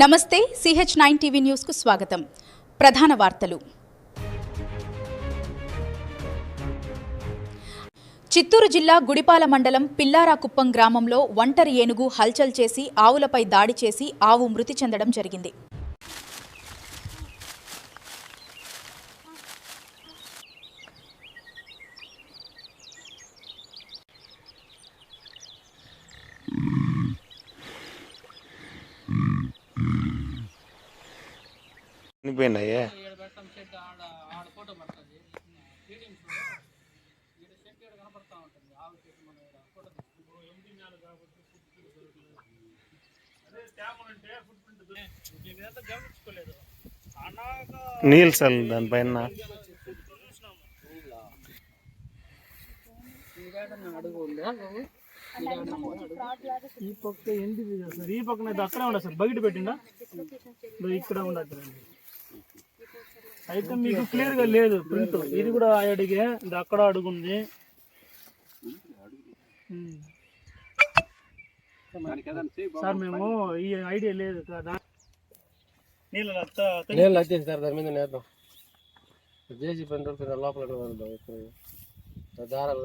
నమస్తే CH9 TV news కు స్వాగతం. ప్రధాన వార్తలు. చిత్తూరు జిల్లా గుడిపాల మండలం పిల్లారాకుప్పం గ్రామంలో ఒంటరి ఏనుగు హల్చల్ చేసి ఆవులపై దాడి చేసి ఆవు మృతి చెందడం జరిగింది. చనిపోయినాయే నీళ్ళు చల్ దానిపైన ఈ పక్క ఎండిది సార్, ఈ పక్కన అక్కడే ఉండదు సార్, బయట పెట్టిండా ఇక్కడ ఉండదు. అయితే మీకు క్లియర్ గా లేదు ప్రింట్, ఇది కూడా అడిగే ఇది అక్కడ అడుగుంది. సార్ మేము ఈ ఐడియా లేదు కదా, నీళ్ళు వచ్చింది సార్, దాని మీద నేద్దాం జేసీ పని లోపల దారాలు